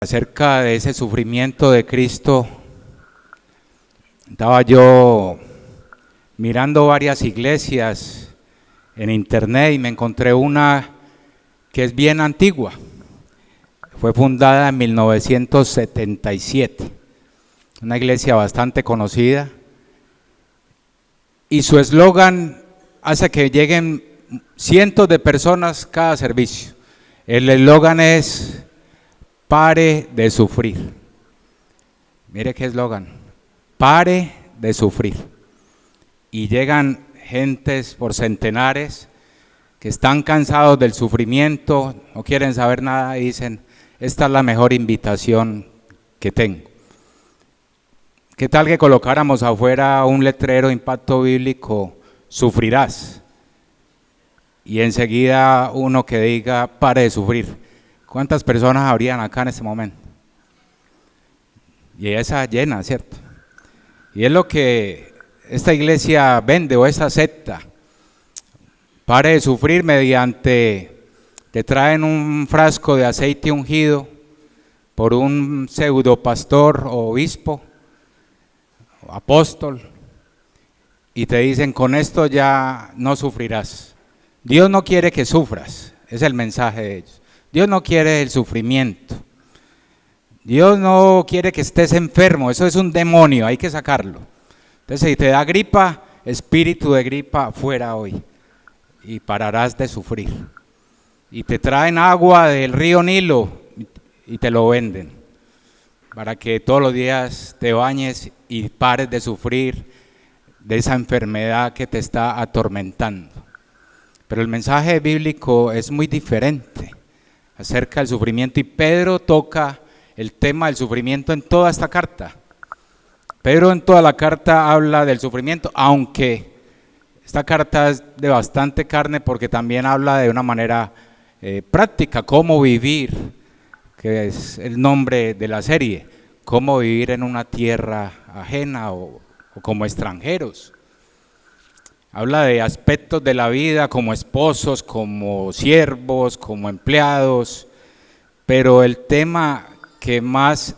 Acerca de ese sufrimiento de Cristo, estaba yo mirando varias iglesias en internet y me encontré una que es bien antigua. Fue fundada en 1977, una iglesia bastante conocida, y su eslogan hace que lleguen cientos de personas cada servicio. El eslogan es: pare de sufrir. Mire qué eslogan: pare de sufrir. Y llegan gentes por centenares que están cansados del sufrimiento, no quieren saber nada y dicen: esta es la mejor invitación que tengo. ¿Qué tal que colocáramos afuera un letrero de impacto bíblico: sufrirás? Y enseguida uno que diga: pare de sufrir. ¿Cuántas personas habrían acá en este momento? Y esa llena, ¿cierto? Y es lo que esta iglesia vende, o esta secta. Pare de sufrir mediante, te traen un frasco de aceite ungido por un pseudo pastor o obispo, o apóstol, y te dicen: con esto ya no sufrirás. Dios no quiere que sufras, es el mensaje de ellos. Dios no quiere el sufrimiento. Dios no quiere que estés enfermo, eso es un demonio, hay que sacarlo. Entonces, si te da gripa, espíritu de gripa, fuera hoy, y pararás de sufrir. Y te traen agua del río Nilo y te lo venden, para que todos los días te bañes y pares de sufrir de esa enfermedad que te está atormentando. Pero el mensaje bíblico es muy diferente acerca del sufrimiento, y Pedro toca el tema del sufrimiento en toda esta carta. Pedro en toda la carta habla del sufrimiento, aunque esta carta es de bastante carne, porque también habla de una manera práctica, cómo vivir, que es el nombre de la serie, cómo vivir en una tierra ajena o como extranjeros. Habla de aspectos de la vida como esposos, como siervos, como empleados, pero el tema que más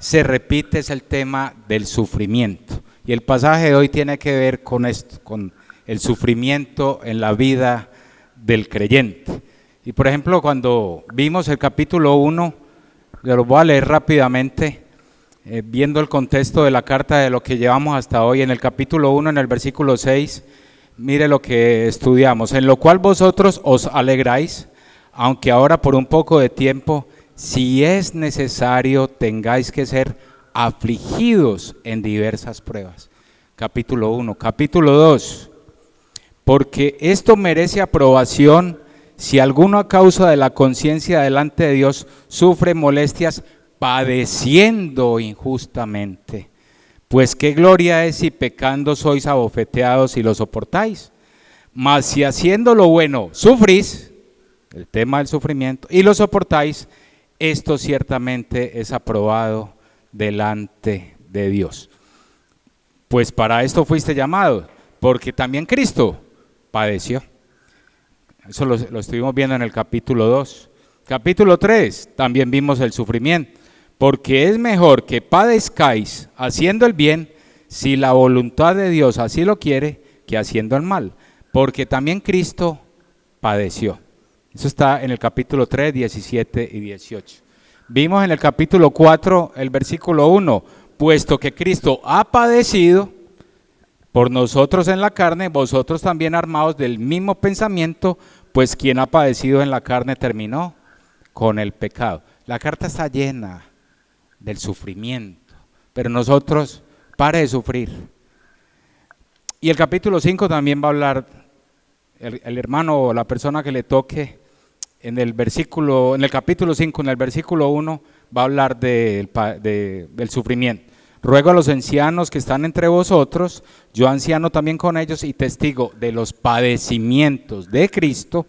se repite es el tema del sufrimiento. Y el pasaje de hoy tiene que ver con esto, con el sufrimiento en la vida del creyente. Y por ejemplo, cuando vimos el capítulo 1, lo voy a leer rápidamente, viendo el contexto de la carta de lo que llevamos hasta hoy. En el capítulo 1, en el versículo 6, mire lo que estudiamos: en lo cual vosotros os alegráis, aunque ahora por un poco de tiempo, si es necesario, tengáis que ser afligidos en diversas pruebas. Capítulo 1. Capítulo 2, porque esto merece aprobación si alguno a causa de la conciencia delante de Dios sufre molestias padeciendo injustamente. Pues qué gloria es si pecando sois abofeteados y lo soportáis. Mas si haciendo lo bueno sufrís, el tema del sufrimiento, y lo soportáis, esto ciertamente es aprobado delante de Dios. Pues para esto fuiste llamado, porque también Cristo padeció. Eso lo estuvimos viendo en el capítulo 2. Capítulo 3, también vimos el sufrimiento. Porque es mejor que padezcáis haciendo el bien, si la voluntad de Dios así lo quiere, que haciendo el mal. Porque también Cristo padeció. Eso está en el capítulo 3, 17 y 18. Vimos en el capítulo 4, el versículo 1, puesto que Cristo ha padecido por nosotros en la carne, vosotros también armados del mismo pensamiento, pues quien ha padecido en la carne terminó con el pecado. La carta está llena del sufrimiento, pero nosotros, pare de sufrir. Y el capítulo 5 también va a hablar, el hermano o la persona que le toque, en el capítulo 5, en el versículo 1, va a hablar del sufrimiento. Ruego a los ancianos que están entre vosotros, yo anciano también con ellos y testigo de los padecimientos de Cristo,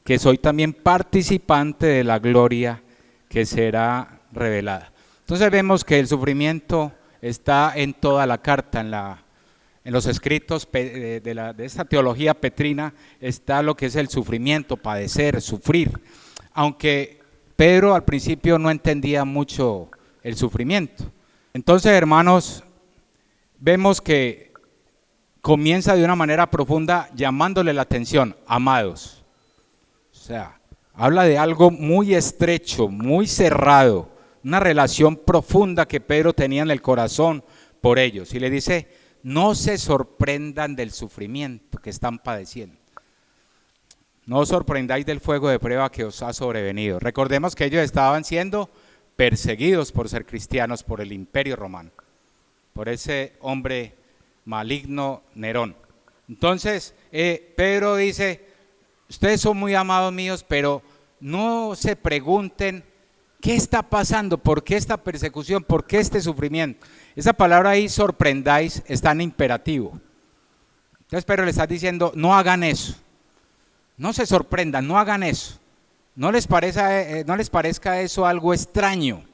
que soy también participante de la gloria que será revelada. Entonces vemos que el sufrimiento está en toda la carta, en los escritos de esta teología petrina está lo que es el sufrimiento, padecer, sufrir. Aunque Pedro al principio no entendía mucho el sufrimiento. Entonces, hermanos, vemos que comienza de una manera profunda llamándole la atención, amados. O sea, habla de algo muy estrecho, muy cerrado, una relación profunda que Pedro tenía en el corazón por ellos. Y le dice, no se sorprendan del sufrimiento que están padeciendo. No os sorprendáis del fuego de prueba que os ha sobrevenido. Recordemos que ellos estaban siendo perseguidos por ser cristianos por el Imperio Romano, por ese hombre maligno Nerón. Entonces, Pedro dice, ustedes son muy amados míos, pero no se pregunten qué está pasando, por qué esta persecución, por qué este sufrimiento. Esa palabra ahí, sorprendáis, está en imperativo. Entonces Pedro le está diciendo, no hagan eso. No se sorprendan, no hagan eso. No les parezca eso algo extraño.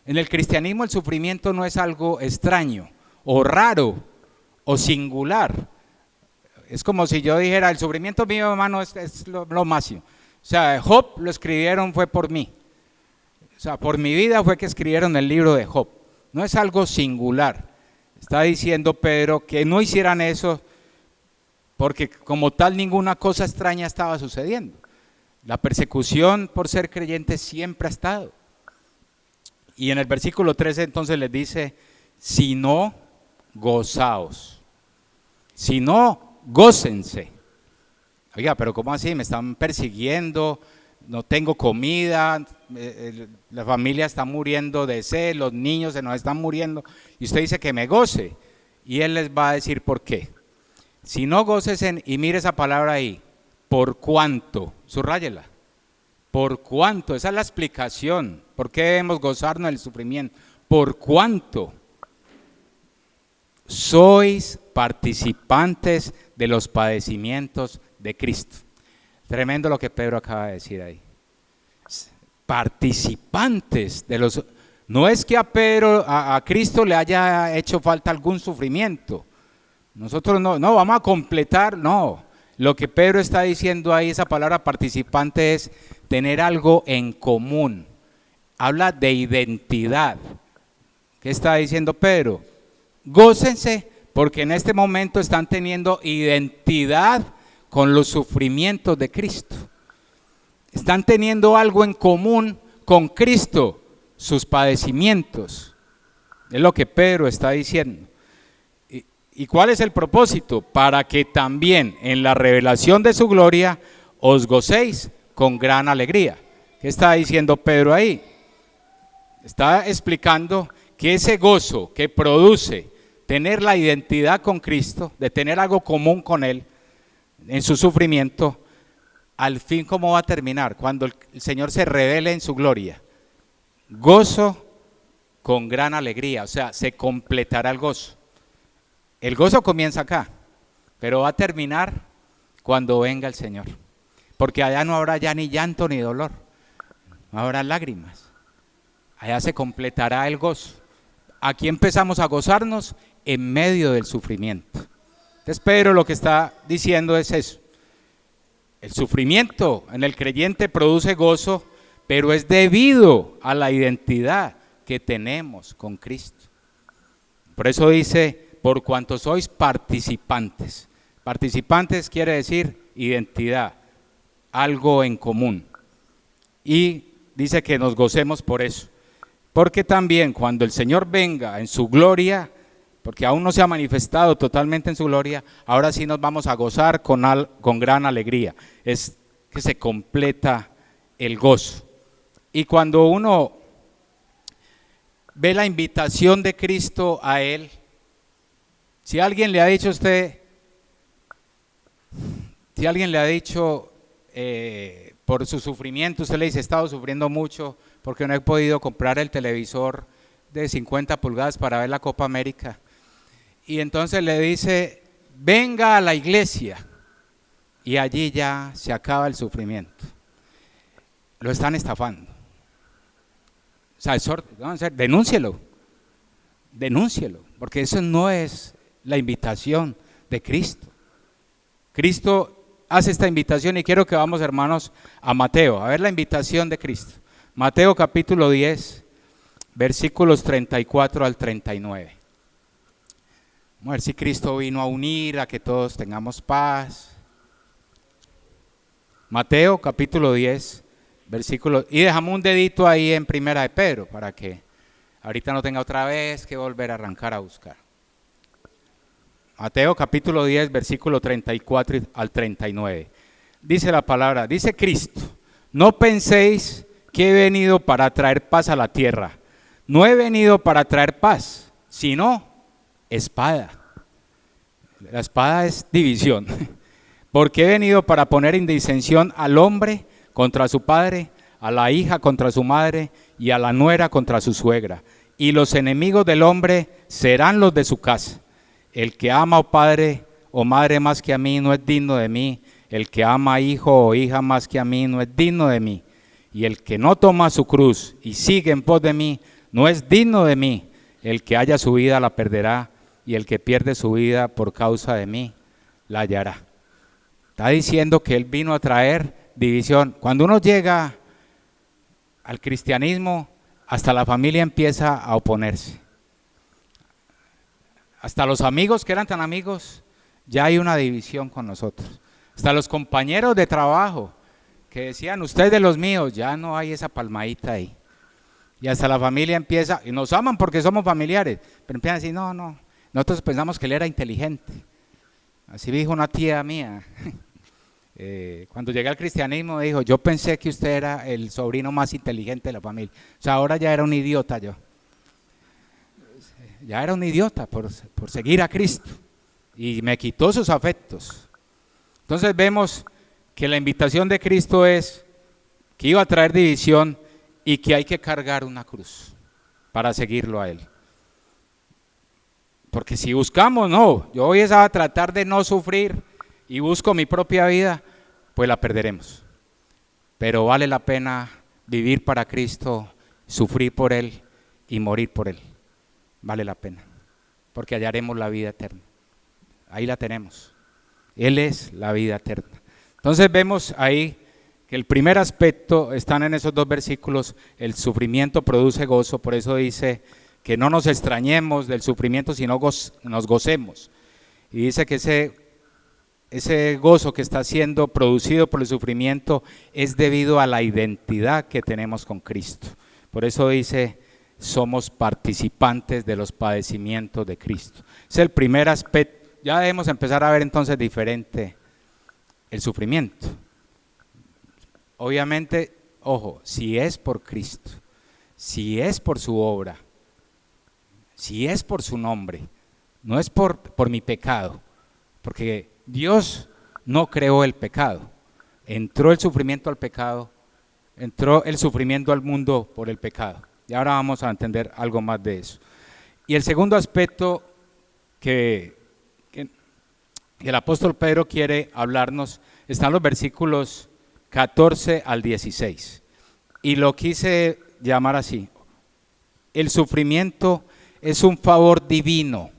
En el cristianismo el sufrimiento no es algo extraño, o raro, o singular. Es como si yo dijera, el sufrimiento mío, hermano, es lo máximo. O sea, Job lo escribieron fue por mí. O sea, por mi vida fue que escribieron el libro de Job. No es algo singular. Está diciendo Pedro que no hicieran eso, porque como tal ninguna cosa extraña estaba sucediendo. La persecución por ser creyente siempre ha estado. Y en el versículo 13 entonces les dice, si no, gozaos. Si no, gócense. Oiga, pero ¿cómo así? Me están persiguiendo, no tengo comida, la familia está muriendo de sed, los niños se nos están muriendo. Y usted dice que me goce. Y él les va a decir por qué. Si no, gócesen, y mire esa palabra ahí, por cuánto, subráyela, por cuánto, esa es la explicación, por qué debemos gozarnos del sufrimiento, por cuánto sois participantes de los padecimientos de Cristo. Tremendo lo que Pedro acaba de decir ahí, participantes de los, no es que a Pedro, a Cristo le haya hecho falta algún sufrimiento. Nosotros no vamos a completar, no. Lo que Pedro está diciendo ahí, esa palabra participante, es tener algo en común. Habla de identidad. ¿Qué está diciendo Pedro? Gócense porque en este momento están teniendo identidad con los sufrimientos de Cristo. Están teniendo algo en común con Cristo, sus padecimientos. Es lo que Pedro está diciendo. ¿Y cuál es el propósito? Para que también en la revelación de su gloria os gocéis con gran alegría. ¿Qué está diciendo Pedro ahí? Está explicando que ese gozo que produce tener la identidad con Cristo, de tener algo común con Él en su sufrimiento, al fin ¿cómo va a terminar? Cuando el Señor se revele en su gloria. Gozo con gran alegría, o sea, se completará el gozo. El gozo comienza acá, pero va a terminar cuando venga el Señor. Porque allá no habrá ya ni llanto ni dolor, no habrá lágrimas. Allá se completará el gozo. Aquí empezamos a gozarnos en medio del sufrimiento. Entonces Pedro lo que está diciendo es eso. El sufrimiento en el creyente produce gozo, pero es debido a la identidad que tenemos con Cristo. Por eso dice, por cuanto sois participantes. Participantes quiere decir identidad, algo en común. Y dice que nos gocemos por eso. Porque también cuando el Señor venga en su gloria, porque aún no se ha manifestado totalmente en su gloria, ahora sí nos vamos a gozar con gran alegría. Es que se completa el gozo. Y cuando uno ve la invitación de Cristo a Él, si alguien le ha dicho a usted, si alguien le ha dicho por su sufrimiento, usted le dice, he estado sufriendo mucho porque no he podido comprar el televisor de 50 pulgadas para ver la Copa América. Y entonces le dice, venga a la iglesia y allí ya se acaba el sufrimiento. Lo están estafando. O sea, denúncielo, porque eso no es la invitación de Cristo. Cristo hace esta invitación y quiero que vamos, hermanos, a Mateo, a ver la invitación de Cristo. Mateo capítulo 10, versículos 34 al 39. Vamos a ver si Cristo vino a unir, a que todos tengamos paz. Mateo capítulo 10, versículos, y dejamos un dedito ahí en Primera de Pedro, para que ahorita no tenga otra vez que volver a arrancar a buscar. Mateo capítulo 10, versículo 34 al 39. Dice la palabra, dice Cristo, no penséis que he venido para traer paz a la tierra. No he venido para traer paz, sino espada. La espada es división. Porque he venido para poner en disensión al hombre contra su padre, a la hija contra su madre y a la nuera contra su suegra. Y los enemigos del hombre serán los de su casa. El que ama a padre o madre más que a mí no es digno de mí. El que ama a hijo o hija más que a mí no es digno de mí. Y el que no toma su cruz y sigue en pos de mí no es digno de mí. El que haya su vida la perderá, y el que pierde su vida por causa de mí la hallará. Está diciendo que él vino a traer división. Cuando uno llega al cristianismo, hasta la familia empieza a oponerse. Hasta los amigos que eran tan amigos, ya hay una división con nosotros. Hasta los compañeros de trabajo que decían, usted de los míos, ya no hay esa palmadita ahí. Y hasta la familia empieza, y nos aman porque somos familiares, pero empiezan a decir, no, nosotros pensamos que él era inteligente. Así dijo una tía mía, cuando llegué al cristianismo dijo, yo pensé que usted era el sobrino más inteligente de la familia. O sea, ahora ya era un idiota yo. Ya era un idiota por seguir a Cristo. Y me quitó sus afectos. Entonces vemos que la invitación de Cristo es que iba a traer división y que hay que cargar una cruz para seguirlo a Él. Porque si buscamos, yo voy a tratar de no sufrir y busco mi propia vida, pues la perderemos. Pero vale la pena vivir para Cristo, sufrir por Él y morir por Él. Vale la pena, porque hallaremos la vida eterna. Ahí la tenemos. Él es la vida eterna. Entonces vemos ahí que el primer aspecto, están en esos dos versículos, el sufrimiento produce gozo, por eso dice que no nos extrañemos del sufrimiento, sino nos gocemos. Y dice que ese gozo que está siendo producido por el sufrimiento es debido a la identidad que tenemos con Cristo. Por eso dice, somos participantes de los padecimientos de Cristo. Es el primer aspecto. Ya debemos empezar a ver entonces diferente el sufrimiento. Obviamente, ojo, si es por Cristo, si es por su obra, si es por su nombre, no es por mi pecado, porque Dios no creó el pecado, entró el sufrimiento al pecado, entró el sufrimiento al mundo por el pecado. Y ahora vamos a entender algo más de eso. Y el segundo aspecto que el apóstol Pedro quiere hablarnos está en los versículos 14 al 16. Y lo quise llamar así. El sufrimiento es un favor divino,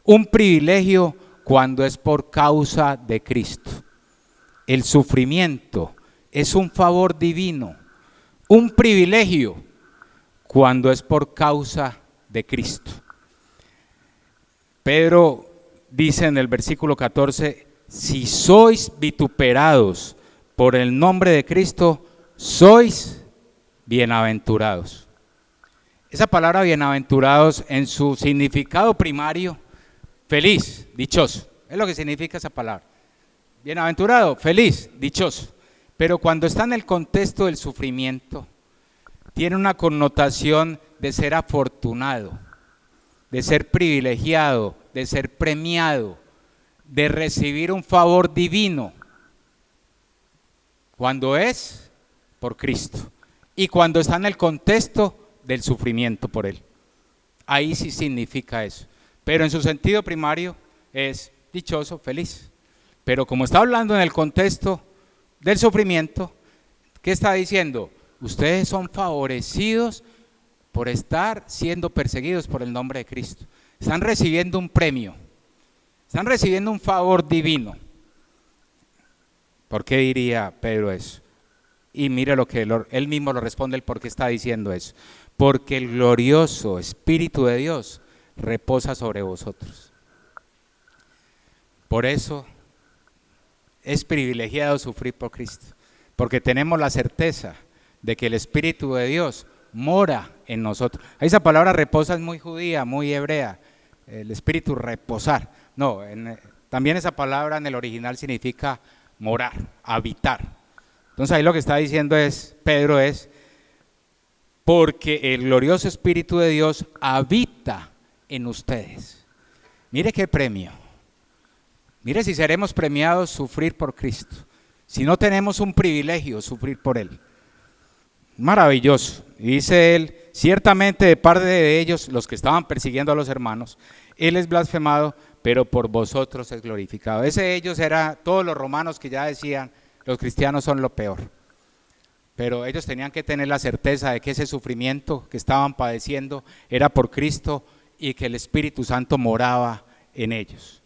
un privilegio cuando es por causa de Cristo. El sufrimiento es un favor divino, un privilegio cuando es por causa de Cristo. Pedro dice en el versículo 14, si sois vituperados por el nombre de Cristo, sois bienaventurados. Esa palabra bienaventurados en su significado primario, feliz, dichoso, es lo que significa esa palabra. Bienaventurado, feliz, dichoso. Pero cuando está en el contexto del sufrimiento, tiene una connotación de ser afortunado, de ser privilegiado, de ser premiado, de recibir un favor divino, cuando es por Cristo y cuando está en el contexto del sufrimiento por Él. Ahí sí significa eso, pero en su sentido primario es dichoso, feliz. Pero como está hablando en el contexto del sufrimiento, ¿qué está diciendo? Ustedes son favorecidos por estar siendo perseguidos por el nombre de Cristo. Están recibiendo un premio, están recibiendo un favor divino. ¿Por qué diría Pedro eso? Y mire lo que él mismo lo responde, el por qué está diciendo eso. Porque el glorioso Espíritu de Dios reposa sobre vosotros. Por eso es privilegiado sufrir por Cristo, porque tenemos la certeza de que el Espíritu de Dios mora en nosotros. Esa palabra reposa es muy judía, muy hebrea, el Espíritu reposar. No, también esa palabra en el original significa morar, habitar. Entonces ahí lo que está diciendo Pedro es, porque el glorioso Espíritu de Dios habita en ustedes. Mire qué premio. Mire si seremos premiados sufrir por Cristo. Si no tenemos un privilegio sufrir por Él. Maravilloso. Y dice él, ciertamente de parte de ellos, los que estaban persiguiendo a los hermanos, Él es blasfemado, pero por vosotros es glorificado. Ese ellos era todos los romanos que ya decían, los cristianos son lo peor. Pero ellos tenían que tener la certeza de que ese sufrimiento que estaban padeciendo era por Cristo y que el Espíritu Santo moraba en ellos.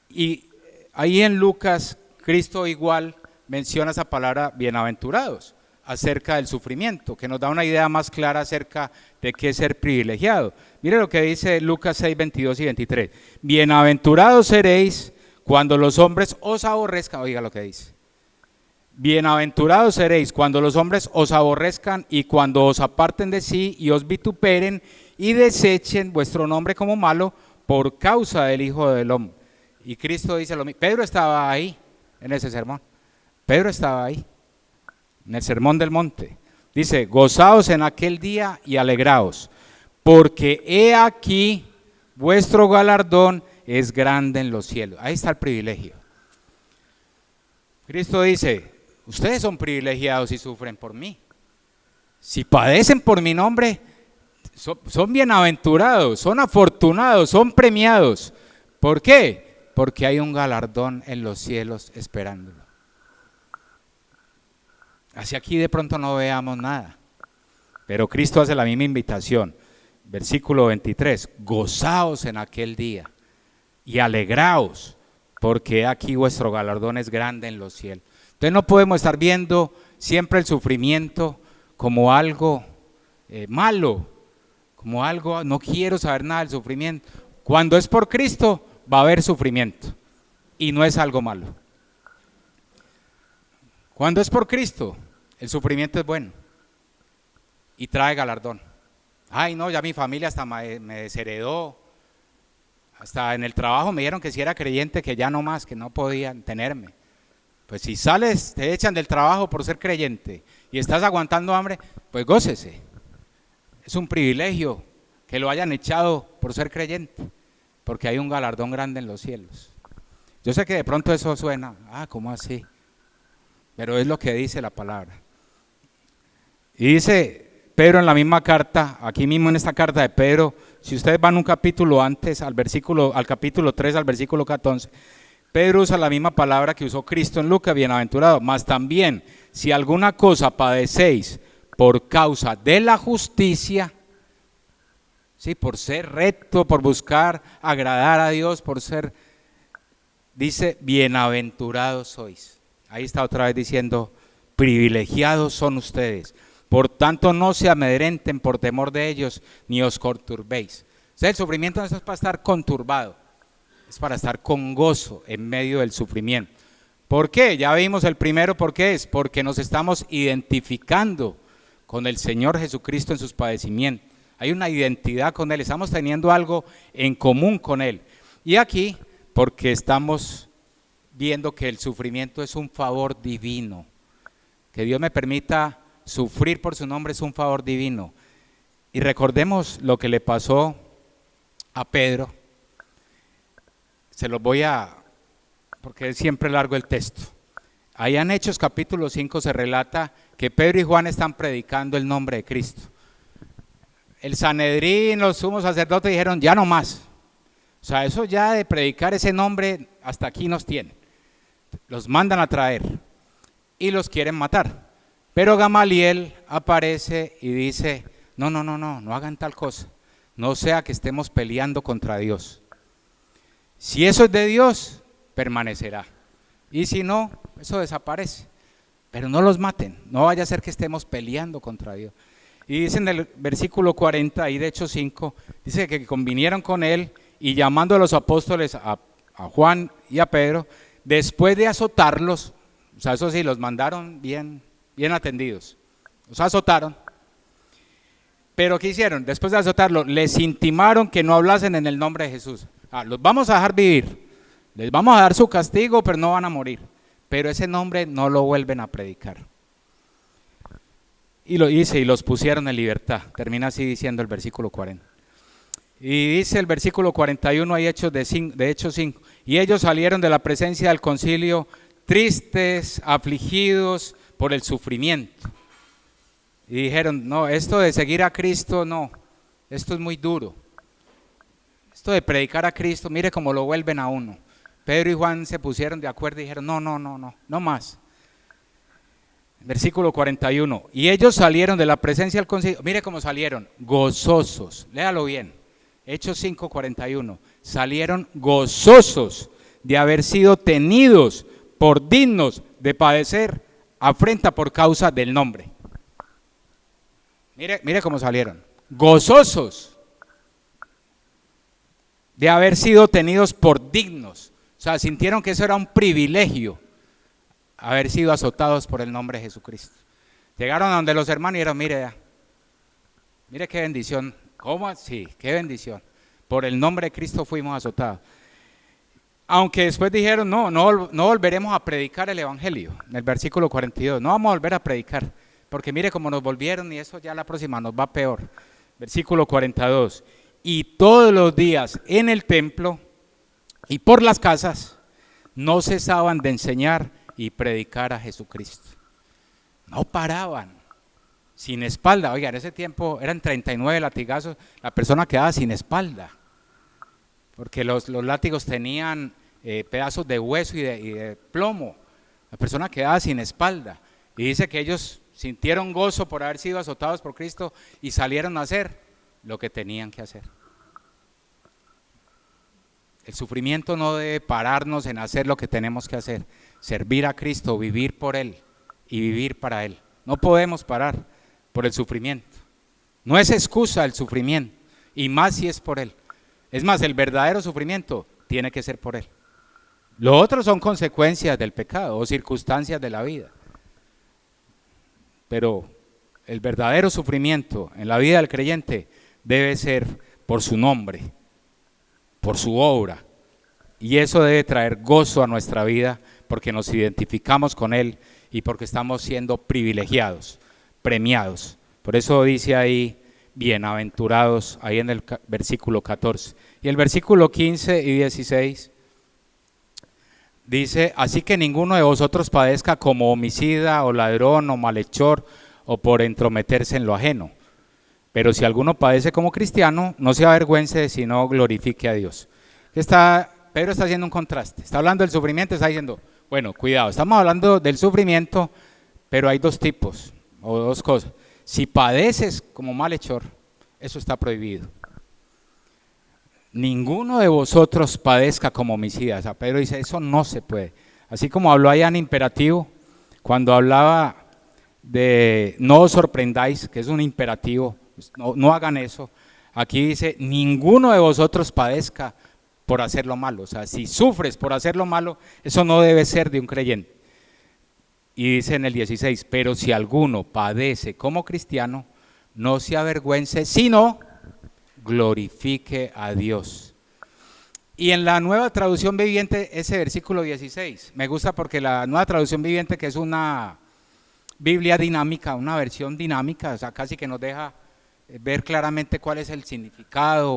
Y ahí en Lucas, Cristo igual menciona esa palabra bienaventurados acerca del sufrimiento, que nos da una idea más clara acerca de qué es ser privilegiado. Mire lo que dice Lucas 6, 22 y 23. Bienaventurados seréis cuando los hombres os aborrezcan. Oiga lo que dice. Bienaventurados seréis cuando los hombres os aborrezcan y cuando os aparten de sí y os vituperen y desechen vuestro nombre como malo por causa del Hijo del Hombre. Y Cristo dice lo mismo. Pedro estaba ahí en ese sermón. Pedro estaba ahí en el sermón del monte. Dice, gozaos en aquel día y alegraos, porque he aquí vuestro galardón es grande en los cielos. Ahí está el privilegio. Cristo dice, ustedes son privilegiados y sufren por mí. Si padecen por mi nombre, son bienaventurados, son afortunados, son premiados. ¿Por qué? Porque hay un galardón en los cielos esperándolo. Así aquí de pronto no veamos nada, pero Cristo hace la misma invitación. Versículo 23, gozaos en aquel día y alegraos, porque aquí vuestro galardón es grande en los cielos. Entonces no podemos estar viendo siempre el sufrimiento como algo malo, como algo, no quiero saber nada del sufrimiento. Cuando es por Cristo va a haber sufrimiento y no es algo malo. Cuando es por Cristo, el sufrimiento es bueno y trae galardón. Ay no, ya mi familia hasta me desheredó, hasta en el trabajo me dijeron que si era creyente que ya no más, que no podían tenerme. Pues si sales, te echan del trabajo por ser creyente y estás aguantando hambre, pues gócese. Es un privilegio que lo hayan echado por ser creyente, porque hay un galardón grande en los cielos. Yo sé que de pronto eso suena, ¿cómo así? Pero es lo que dice la palabra. Y dice Pedro en la misma carta, aquí mismo en esta carta de Pedro, si ustedes van un capítulo antes, al capítulo 3, al versículo 14, Pedro usa la misma palabra que usó Cristo en Lucas, bienaventurado, mas también, si alguna cosa padecéis por causa de la justicia, sí, por ser recto, por buscar agradar a Dios, por ser, dice, bienaventurados sois. Ahí está otra vez diciendo, privilegiados son ustedes. Por tanto, no se amedrenten por temor de ellos, ni os conturbéis. O sea, el sufrimiento no es para estar conturbado, es para estar con gozo en medio del sufrimiento. ¿Por qué? Ya vimos el primero, ¿por qué es? Porque nos estamos identificando con el Señor Jesucristo en sus padecimientos. Hay una identidad con Él, estamos teniendo algo en común con Él. Y aquí, porque estamos viendo que el sufrimiento es un favor divino. Que Dios me permita sufrir por su nombre es un favor divino. Y recordemos lo que le pasó a Pedro. Se los voy porque es siempre largo el texto. Ahí en Hechos capítulo 5 se relata que Pedro y Juan están predicando el nombre de Cristo. El Sanedrín, los sumos sacerdotes dijeron, ya no más. O sea, eso ya de predicar ese nombre hasta aquí nos tiene. Los mandan a traer y los quieren matar. Pero Gamaliel aparece y dice, no hagan tal cosa. No sea que estemos peleando contra Dios. Si eso es de Dios, permanecerá. Y si no, eso desaparece. pero no los maten, no vaya a ser que estemos peleando contra Dios. Y dice en el versículo 40, ahí de Hechos 5, dice que convinieron con él y llamando a los apóstoles, a Juan y a Pedro, después de azotarlos, o sea, eso sí, los mandaron bien atendidos, los azotaron. Pero ¿qué hicieron? Después de azotarlos, les intimaron que no hablasen en el nombre de Jesús. Los vamos a dejar vivir, les vamos a dar su castigo, pero no van a morir. Pero ese nombre no lo vuelven a predicar. Y lo dice, y los pusieron en libertad. Termina así diciendo el versículo 40. Y dice el versículo 41, hay Hechos de Hechos 5. Y ellos salieron de la presencia del concilio tristes, afligidos por el sufrimiento. Y dijeron, no, esto de seguir a Cristo, no, esto es muy duro. Esto de predicar a Cristo, mire cómo lo vuelven a uno. Pedro y Juan se pusieron de acuerdo y dijeron, no más. Versículo 41, y ellos salieron de la presencia del concilio, mire cómo salieron, gozosos, léalo bien, Hechos 5, 41, salieron gozosos de haber sido tenidos por dignos de padecer afrenta por causa del nombre. Mire cómo salieron, gozosos de haber sido tenidos por dignos, o sea, sintieron que eso era un privilegio, haber sido azotados por el nombre de Jesucristo. Llegaron a donde los hermanos y dijeron, mire qué bendición, ¿cómo así? Qué bendición, por el nombre de Cristo fuimos azotados. Aunque después dijeron, no volveremos a predicar el evangelio, en el versículo 42, no vamos a volver a predicar, porque mire cómo nos volvieron y eso ya la próxima nos va peor. Versículo 42, y todos los días en el templo y por las casas no cesaban de enseñar y predicar a Jesucristo. No paraban, sin espalda. Oiga, en ese tiempo eran 39 latigazos, la persona quedaba sin espalda, porque los látigos tenían pedazos de hueso y de plomo. La persona quedaba sin espalda. Y dice que ellos sintieron gozo por haber sido azotados por Cristo y salieron a hacer lo que tenían que hacer. El sufrimiento no debe pararnos en hacer lo que tenemos que hacer, servir a Cristo, vivir por Él y vivir para Él. No podemos parar por el sufrimiento. No es excusa el sufrimiento, y más si es por Él. Es más, el verdadero sufrimiento tiene que ser por Él. Lo otro son consecuencias del pecado o circunstancias de la vida. Pero el verdadero sufrimiento en la vida del creyente debe ser por su nombre, por su obra, y eso debe traer gozo a nuestra vida porque nos identificamos con Él y porque estamos siendo privilegiados, premiados. Por eso dice ahí, bienaventurados, ahí en el versículo 14. Y el versículo 15 y 16 dice, así que ninguno de vosotros padezca como homicida o ladrón o malhechor o por entrometerse en lo ajeno. Pero si alguno padece como cristiano, no se avergüence, sino glorifique a Dios. Pedro está haciendo un contraste, está hablando del sufrimiento, está diciendo, bueno, cuidado, estamos hablando del sufrimiento, pero hay dos tipos, o dos cosas. Si padeces como malhechor, eso está prohibido. Ninguno de vosotros padezca como homicida. O sea, Pedro dice, eso no se puede. Así como habló allá en imperativo, cuando hablaba de no os sorprendáis, que es un imperativo, no hagan eso. Aquí dice, ninguno de vosotros padezca por hacer lo malo. O sea, si sufres por hacer lo malo, eso no debe ser de un creyente. Y dice en el 16, pero si alguno padece como cristiano, no se avergüence, sino glorifique a Dios. Y en la Nueva Traducción Viviente, ese versículo 16, me gusta porque la Nueva Traducción Viviente, que es una Biblia dinámica, una versión dinámica, o sea, casi que nos deja ver claramente cuál es el significado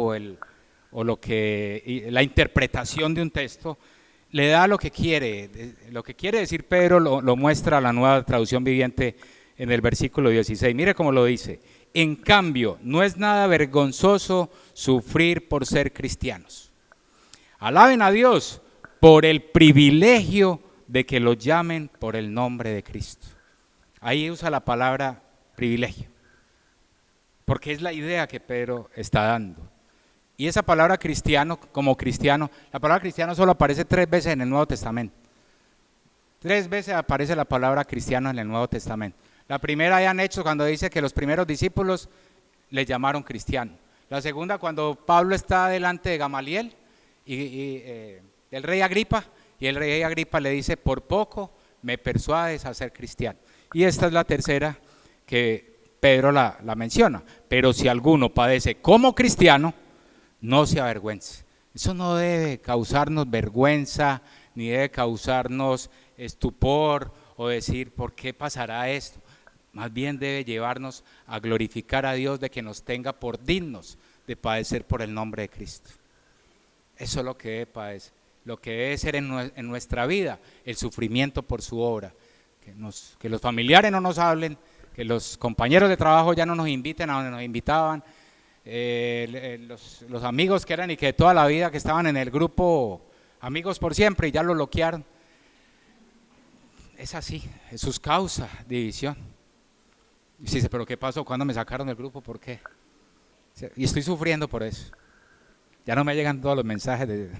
o la interpretación de un texto, le da lo que quiere decir Pedro, lo muestra la Nueva Traducción Viviente en el versículo 16. Mire cómo lo dice. En cambio, no es nada vergonzoso sufrir por ser cristianos. Alaben a Dios por el privilegio de que los llamen por el nombre de Cristo. Ahí usa la palabra privilegio, porque es la idea que Pedro está dando. Y esa palabra cristiano, como cristiano, la palabra cristiano solo aparece 3 veces en el Nuevo Testamento. 3 veces aparece la palabra cristiano en el Nuevo Testamento. La primera ya en Hechos, cuando dice que los primeros discípulos le llamaron cristiano. La segunda, cuando Pablo está delante de Gamaliel y el rey Agripa, y el rey Agripa le dice, por poco me persuades a ser cristiano. Y esta es la tercera que Pedro la menciona. Pero si alguno padece como cristiano, no se avergüence. Eso no debe causarnos vergüenza, ni debe causarnos estupor o decir, ¿por qué pasará esto? Más bien debe llevarnos a glorificar a Dios de que nos tenga por dignos de padecer por el nombre de Cristo. Eso es lo que debe padecer, lo que debe ser en nuestra vida, el sufrimiento por su obra. Que los familiares no nos hablen, que los compañeros de trabajo ya no nos inviten a donde nos invitaban, los amigos que eran y que de toda la vida que estaban en el grupo Amigos por Siempre y ya lo bloquearon. Es así, Jesús causa división. Y dice, pero ¿qué pasó? ¿Cuándo me sacaron del grupo? ¿Por qué? Y estoy sufriendo por eso. Ya no me llegan todos los mensajes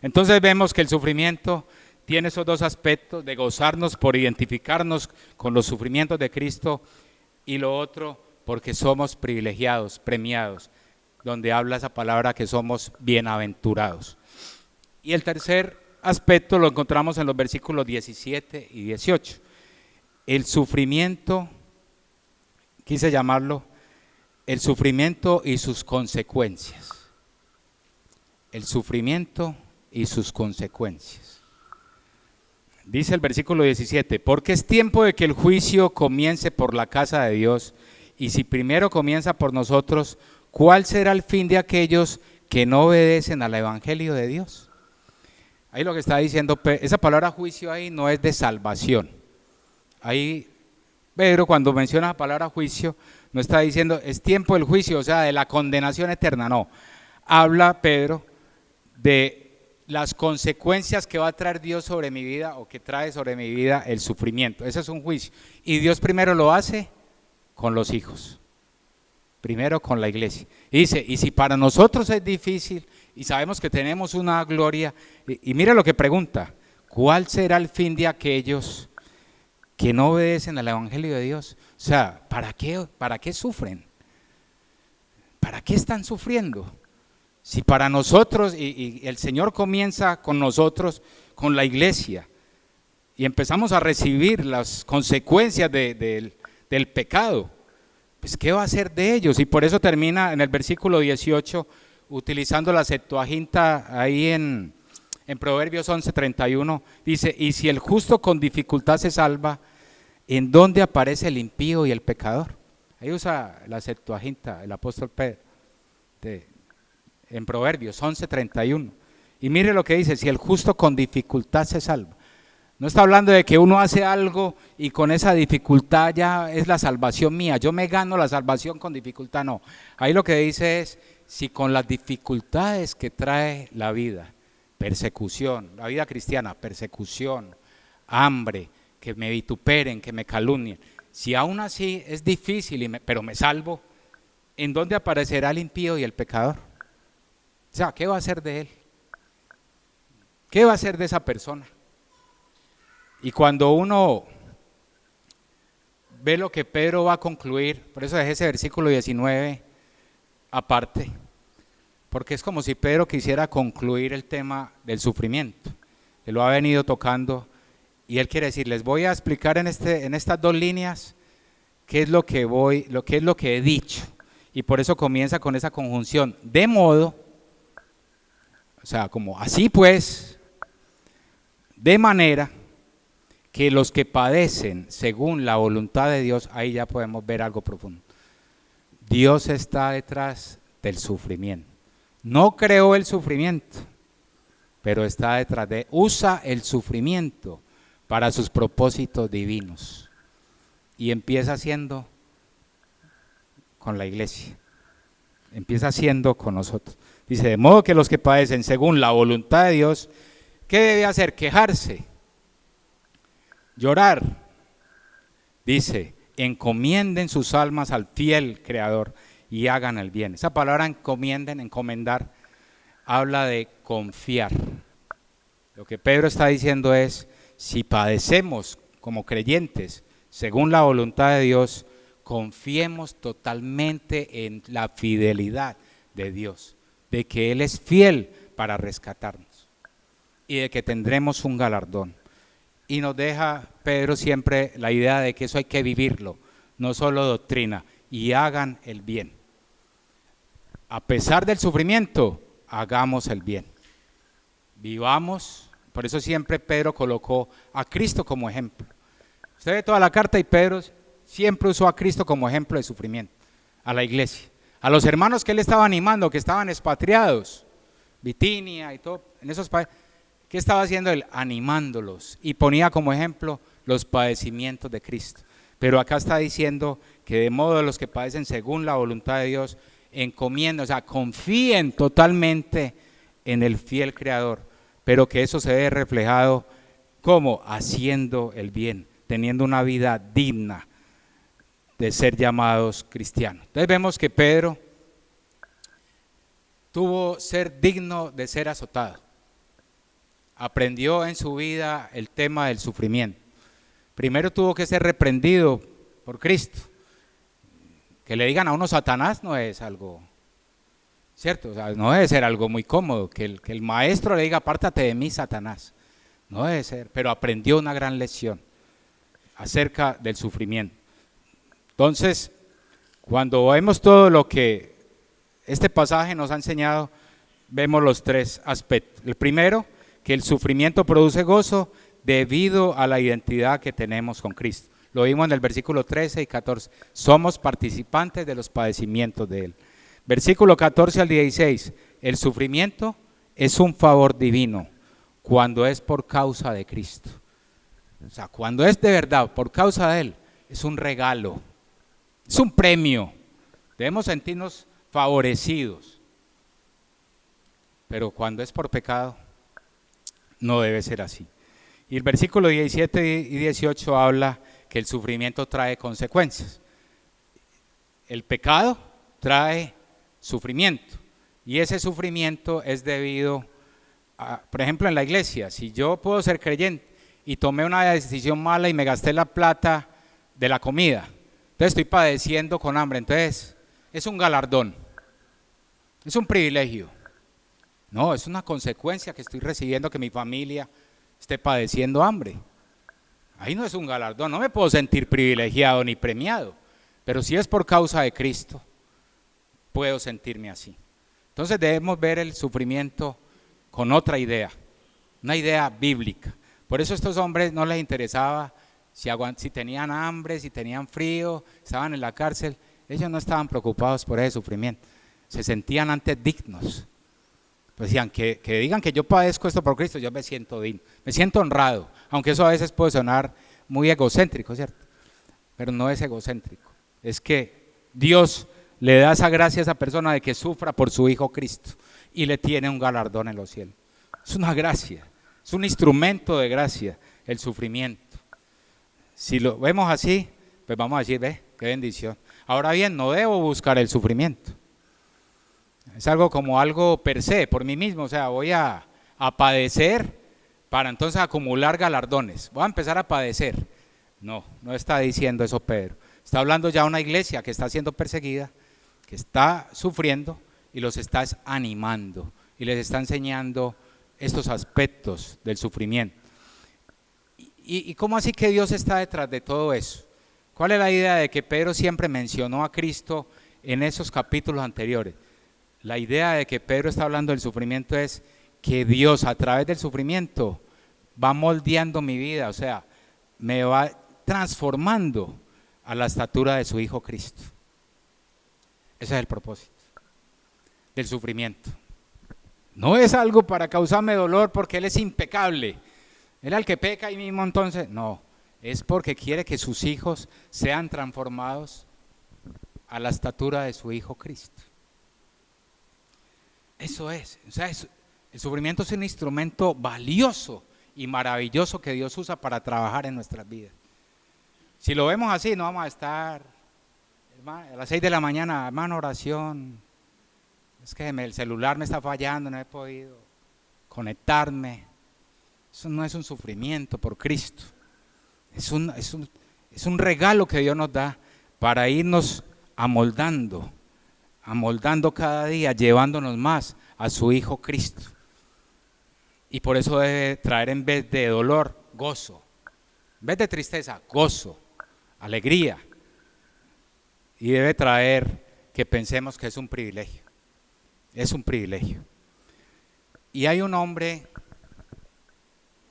Entonces vemos que el sufrimiento tiene esos dos aspectos, de gozarnos por identificarnos con los sufrimientos de Cristo, y lo otro porque somos privilegiados, premiados, donde habla esa palabra que somos bienaventurados. Y el tercer aspecto lo encontramos en los versículos 17 y 18. El sufrimiento, quise llamarlo, el sufrimiento y sus consecuencias. El sufrimiento y sus consecuencias. Dice el versículo 17, porque es tiempo de que el juicio comience por la casa de Dios, y si primero comienza por nosotros, ¿cuál será el fin de aquellos que no obedecen al evangelio de Dios? Ahí lo que está diciendo, esa palabra juicio ahí no es de salvación. Ahí Pedro, cuando menciona la palabra juicio, no está diciendo es tiempo del juicio, o sea, de la condenación eterna, no. Habla Pedro de las consecuencias que va a traer Dios sobre mi vida, o que trae sobre mi vida el sufrimiento. Ese es un juicio. Y Dios primero lo hace con los hijos, primero con la iglesia. Y dice, y si para nosotros es difícil, y sabemos que tenemos una gloria, y mire lo que pregunta, ¿cuál será el fin de aquellos que no obedecen al evangelio de Dios? O sea, ¿para qué sufren? ¿Para qué están sufriendo? Si para nosotros, y el Señor comienza con nosotros, con la iglesia, y empezamos a recibir las consecuencias del pecado, pues ¿qué va a hacer de ellos? Y por eso termina en el versículo 18, utilizando la Septuaginta ahí en Proverbios 11:31, dice, y si el justo con dificultad se salva, ¿en dónde aparece el impío y el pecador? Ahí usa la Septuaginta, el apóstol Pedro, en Proverbios 11:31. Y mire lo que dice, si el justo con dificultad se salva. No está hablando de que uno hace algo y con esa dificultad ya es la salvación mía, yo me gano la salvación con dificultad, no. Ahí lo que dice es, si con las dificultades que trae la vida, persecución, la vida cristiana, persecución, hambre, que me vituperen, que me calumnien, si aún así es difícil, pero me salvo, ¿en dónde aparecerá el impío y el pecador? O sea, ¿qué va a hacer de él? ¿Qué va a hacer de esa persona? Y cuando uno ve lo que Pedro va a concluir, por eso dejé ese versículo 19 aparte, porque es como si Pedro quisiera concluir el tema del sufrimiento, que lo ha venido tocando, y él quiere decir, les voy a explicar en estas dos líneas qué es lo que he dicho, y por eso comienza con esa conjunción, de modo, o sea, como así pues, de manera que los que padecen según la voluntad de Dios, ahí ya podemos ver algo profundo. Dios está detrás del sufrimiento. No creó el sufrimiento, pero está detrás usa el sufrimiento para sus propósitos divinos. Y empieza haciendo con la iglesia. Empieza haciendo con nosotros. Dice, de modo que los que padecen según la voluntad de Dios, ¿qué debe hacer? Quejarse. Llorar, dice, encomienden sus almas al fiel Creador y hagan el bien. Esa palabra encomienden, encomendar, habla de confiar. Lo que Pedro está diciendo es, si padecemos como creyentes, según la voluntad de Dios, confiemos totalmente en la fidelidad de Dios, de que Él es fiel para rescatarnos y de que tendremos un galardón. Y nos deja Pedro siempre la idea de que eso hay que vivirlo, no solo doctrina, y hagan el bien. A pesar del sufrimiento, hagamos el bien. Vivamos, por eso siempre Pedro colocó a Cristo como ejemplo. Usted ve toda la carta y Pedro siempre usó a Cristo como ejemplo de sufrimiento, a la iglesia, a los hermanos que él estaba animando, que estaban expatriados, Bitinia y todo, en esos países. ¿Qué estaba haciendo él? Animándolos, y ponía como ejemplo los padecimientos de Cristo. Pero acá está diciendo que de modo de los que padecen según la voluntad de Dios, encomienden, o sea, confíen totalmente en el fiel Creador, pero que eso se ve reflejado como haciendo el bien, teniendo una vida digna de ser llamados cristianos. Entonces vemos que Pedro tuvo ser digno de ser azotado. Aprendió en su vida el tema del sufrimiento. Primero tuvo que ser reprendido por Cristo. Que le digan a uno Satanás no es algo, ¿cierto? O sea, no debe ser algo muy cómodo, que el maestro le diga apártate de mí, Satanás. No debe ser, pero aprendió una gran lección acerca del sufrimiento. Entonces, cuando vemos todo lo que este pasaje nos ha enseñado, vemos los tres aspectos. El primero, que el sufrimiento produce gozo debido a la identidad que tenemos con Cristo. Lo vimos en el versículo 13 y 14. Somos participantes de los padecimientos de Él. Versículo 14 al 16. El sufrimiento es un favor divino cuando es por causa de Cristo. O sea, cuando es de verdad, por causa de Él, es un regalo, es un premio. Debemos sentirnos favorecidos. Pero cuando es por pecado, no debe ser así. Y el versículo 17 y 18 habla que el sufrimiento trae consecuencias. El pecado trae sufrimiento, y ese sufrimiento es debido a, por ejemplo, en la iglesia, si yo puedo ser creyente y tomé una decisión mala y me gasté la plata de la comida, entonces estoy padeciendo con hambre, entonces es un galardón, es un privilegio. No, es una consecuencia que estoy recibiendo, que mi familia esté padeciendo hambre. Ahí no es un galardón, no me puedo sentir privilegiado ni premiado, pero si es por causa de Cristo, puedo sentirme así. Entonces debemos ver el sufrimiento con otra idea, una idea bíblica. Por eso a estos hombres no les interesaba si tenían hambre, si tenían frío, estaban en la cárcel, ellos no estaban preocupados por ese sufrimiento, se sentían antes dignos. Pues decían, que digan que yo padezco esto por Cristo, yo me siento digno, me siento honrado, aunque eso a veces puede sonar muy egocéntrico, ¿cierto? Pero no es egocéntrico, es que Dios le da esa gracia a esa persona de que sufra por su Hijo Cristo y le tiene un galardón en los cielos. Es una gracia, es un instrumento de gracia el sufrimiento. Si lo vemos así, pues vamos a decir, ve, qué bendición. Ahora bien, no debo buscar el sufrimiento. Es algo como algo per se, por mí mismo, o sea, voy a padecer para entonces acumular galardones. Voy a empezar a padecer. No, no está diciendo eso Pedro. Está hablando ya de una iglesia que está siendo perseguida, que está sufriendo y los está animando y les está enseñando estos aspectos del sufrimiento. ¿Y cómo así que Dios está detrás de todo eso? ¿Cuál es la idea de que Pedro siempre mencionó a Cristo en esos capítulos anteriores? La idea de que Pedro está hablando del sufrimiento es que Dios a través del sufrimiento va moldeando mi vida, o sea, me va transformando a la estatura de su Hijo Cristo. Ese es el propósito del sufrimiento. No es algo para causarme dolor porque Él es impecable. Él es el que peca ahí mismo, entonces, no, es porque quiere que sus hijos sean transformados a la estatura de su Hijo Cristo. Eso es, o sea, el sufrimiento es un instrumento valioso y maravilloso que Dios usa para trabajar en nuestras vidas. Si lo vemos así, no vamos a estar, hermano, a las 6 de la mañana, hermano, oración, es que el celular me está fallando, no he podido conectarme. Eso no es un sufrimiento por Cristo. Es un regalo que Dios nos da para irnos amoldando cada día, llevándonos más a su Hijo Cristo. Y por eso debe traer, en vez de dolor, gozo. En vez de tristeza, gozo, alegría. Y debe traer que pensemos que es un privilegio. Es un privilegio. Y hay un hombre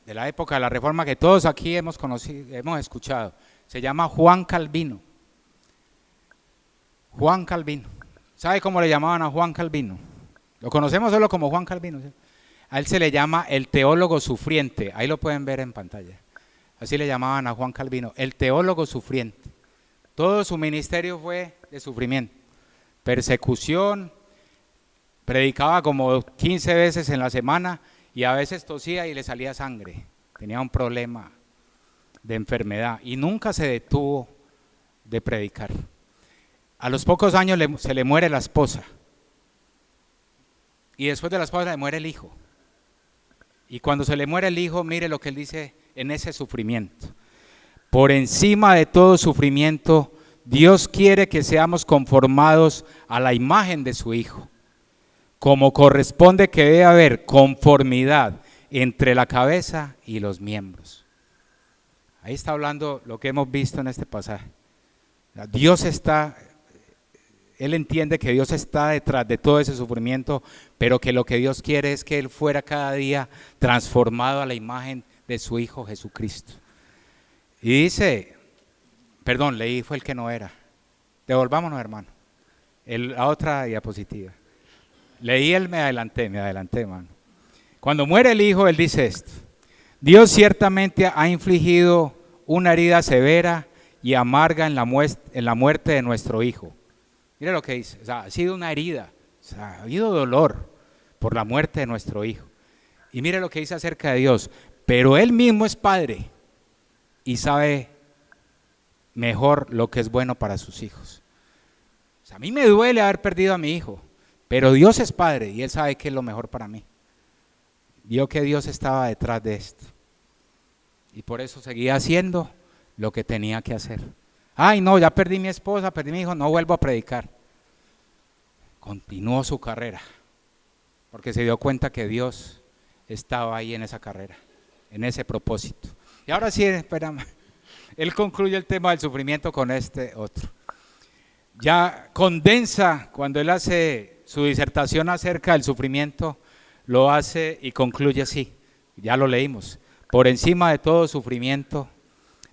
de la época de la Reforma que todos aquí hemos conocido, hemos escuchado. Se llama Juan Calvino. Juan Calvino. ¿Sabe cómo le llamaban a Juan Calvino? Lo conocemos solo como Juan Calvino, ¿sí? A él se le llama el teólogo sufriente. Ahí lo pueden ver en pantalla. Así le llamaban a Juan Calvino, el teólogo sufriente. Todo su ministerio fue de sufrimiento, persecución. Predicaba como 15 veces en la semana y a veces tosía y le salía sangre. Tenía un problema de enfermedad y nunca se detuvo de predicar. A los pocos años se le muere la esposa y después de la esposa le muere el hijo. Y cuando se le muere el hijo, mire lo que él dice en ese sufrimiento. Por encima de todo sufrimiento, Dios quiere que seamos conformados a la imagen de su Hijo. Como corresponde que debe haber conformidad entre la cabeza y los miembros. Ahí está hablando lo que hemos visto en este pasaje. Él entiende que Dios está detrás de todo ese sufrimiento, pero que lo que Dios quiere es que Él fuera cada día transformado a la imagen de su Hijo Jesucristo. Y dice, leí fue el que no era. Devolvámonos, hermano. La otra diapositiva. Leí me adelanté, hermano. Cuando muere el Hijo, Él dice esto: Dios ciertamente ha infligido una herida severa y amarga en la muerte de nuestro Hijo. Mire lo que dice, o sea, ha sido una herida, o sea, ha habido dolor por la muerte de nuestro Hijo. Y mire lo que dice acerca de Dios: pero Él mismo es Padre y sabe mejor lo que es bueno para sus hijos. O sea, a mí me duele haber perdido a mi hijo, pero Dios es Padre y Él sabe qué es lo mejor para mí. Vio que Dios estaba detrás de esto y por eso seguía haciendo lo que tenía que hacer. Ay, no, ya perdí mi esposa, perdí mi hijo, no vuelvo a predicar. Continuó su carrera, porque se dio cuenta que Dios estaba ahí en esa carrera, en ese propósito. Y ahora sí, espérame, él concluye el tema del sufrimiento con este otro. Ya condensa, cuando él hace su disertación acerca del sufrimiento, lo hace y concluye así, ya lo leímos: por encima de todo sufrimiento,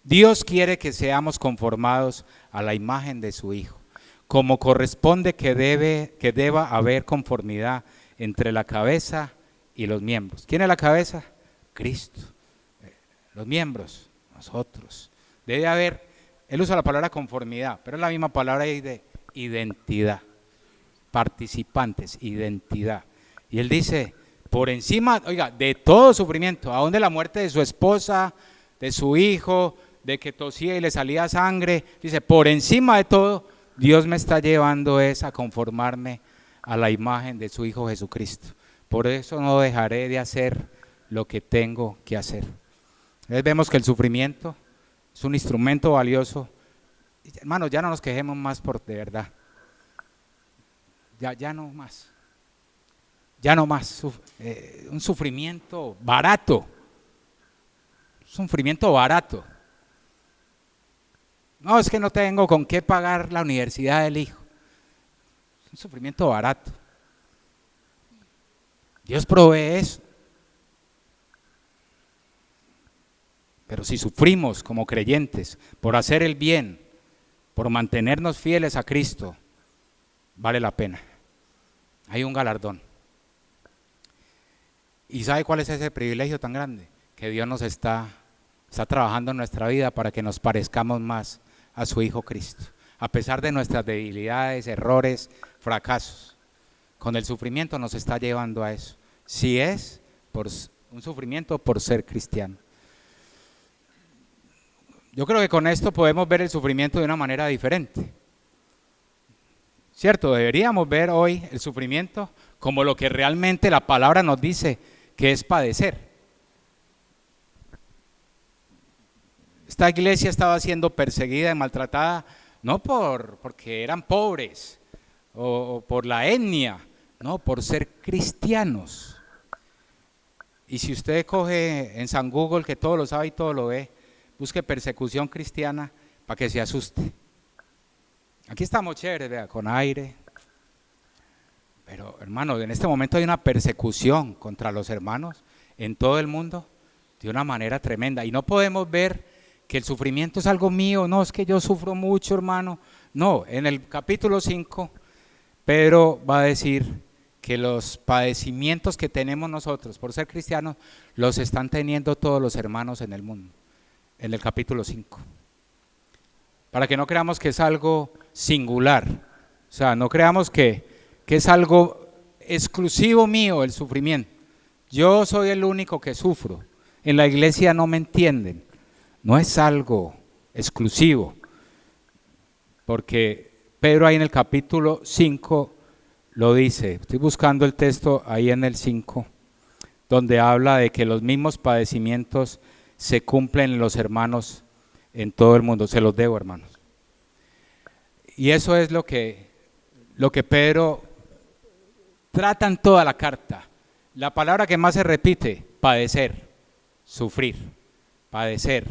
Dios quiere que seamos conformados a la imagen de su Hijo, como corresponde que deba haber conformidad entre la cabeza y los miembros. ¿Quién es la cabeza? Cristo. Los miembros, nosotros. Debe haber, él usa la palabra conformidad, pero es la misma palabra ahí de identidad. Participantes, identidad. Y él dice, por encima, de todo sufrimiento, aún de la muerte de su esposa, de su hijo, de que tosía y le salía sangre, dice, por encima de todo, Dios me está llevando a conformarme a la imagen de su Hijo Jesucristo. Por eso no dejaré de hacer lo que tengo que hacer. Entonces vemos que el sufrimiento es un instrumento valioso. Hermanos, ya no nos quejemos más de verdad. Ya no más. Ya no más. Un sufrimiento barato. Sufrimiento barato. No, es que no tengo con qué pagar la universidad del hijo. Es un sufrimiento barato. Dios provee eso. Pero si sufrimos como creyentes por hacer el bien, por mantenernos fieles a Cristo, vale la pena. Hay un galardón. ¿Y sabe cuál es ese privilegio tan grande? Que Dios nos está trabajando en nuestra vida para que nos parezcamos más a su Hijo Cristo, a pesar de nuestras debilidades, errores, fracasos. Con el sufrimiento nos está llevando a eso. Si es por un sufrimiento por ser cristiano. Yo creo que con esto podemos ver el sufrimiento de una manera diferente. ¿Cierto? Deberíamos ver hoy el sufrimiento como lo que realmente la palabra nos dice que es padecer. Esta iglesia estaba siendo perseguida y maltratada no porque eran pobres o por la etnia, no, por ser cristianos. Y si usted coge en San Google, que todo lo sabe y todo lo ve, busque persecución cristiana para que se asuste. Aquí estamos chéveres, vea, con aire. Pero hermano, en este momento hay una persecución contra los hermanos en todo el mundo de una manera tremenda. Y no podemos ver que el sufrimiento es algo mío, no, es que yo sufro mucho, hermano. No, en el capítulo 5, Pedro va a decir que los padecimientos que tenemos nosotros por ser cristianos, los están teniendo todos los hermanos en el mundo, en el capítulo 5. Para que no creamos que es algo singular, o sea, no creamos que es algo exclusivo mío el sufrimiento. Yo soy el único que sufro, en la iglesia no me entienden, no es algo exclusivo, porque Pedro ahí en el capítulo 5 lo dice, estoy buscando el texto ahí en el 5, donde habla de que los mismos padecimientos se cumplen en los hermanos en todo el mundo, se los debo, hermanos. Y eso es lo que Pedro trata en toda la carta. La palabra que más se repite, padecer, sufrir, padecer,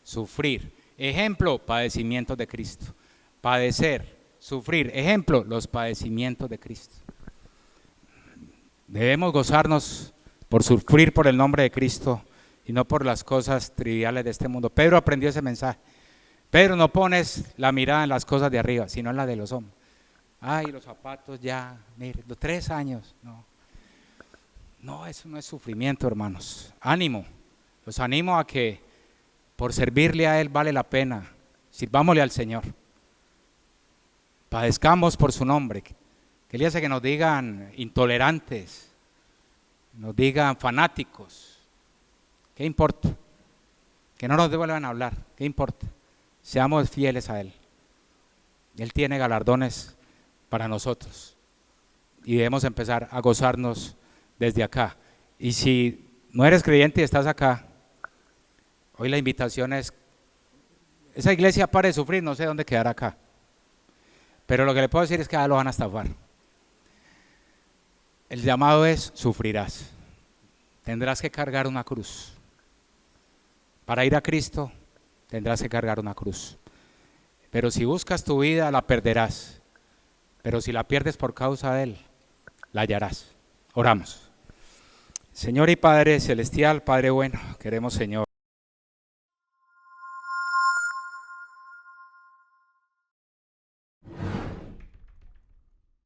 sufrir. Ejemplo, padecimientos de Cristo. Padecer, sufrir. Ejemplo, los padecimientos de Cristo. Debemos gozarnos por sufrir por el nombre de Cristo y no por las cosas triviales de este mundo. Pedro aprendió ese mensaje. Pedro, no pones la mirada en las cosas de arriba, sino en las de los hombres. Ay, los zapatos ya, mire, los 3 años, no. No, eso no es sufrimiento, hermanos. Ánimo, los animo a que por servirle a Él vale la pena. Sirvámosle al Señor. Padezcamos por su nombre. Que Él hace que nos digan intolerantes, nos digan fanáticos. ¿Qué importa? Que no nos vuelvan a hablar. ¿Qué importa? Seamos fieles a Él. Él tiene galardones para nosotros. Y debemos empezar a gozarnos desde acá. Y si no eres creyente y estás acá, hoy la invitación es, esa iglesia pare de sufrir, no sé dónde quedar acá. Pero lo que le puedo decir es que lo van a estafar. El llamado es, sufrirás. Tendrás que cargar una cruz. Para ir a Cristo, tendrás que cargar una cruz. Pero si buscas tu vida, la perderás. Pero si la pierdes por causa de Él, la hallarás. Oramos. Señor y Padre celestial, Padre bueno, queremos, Señor,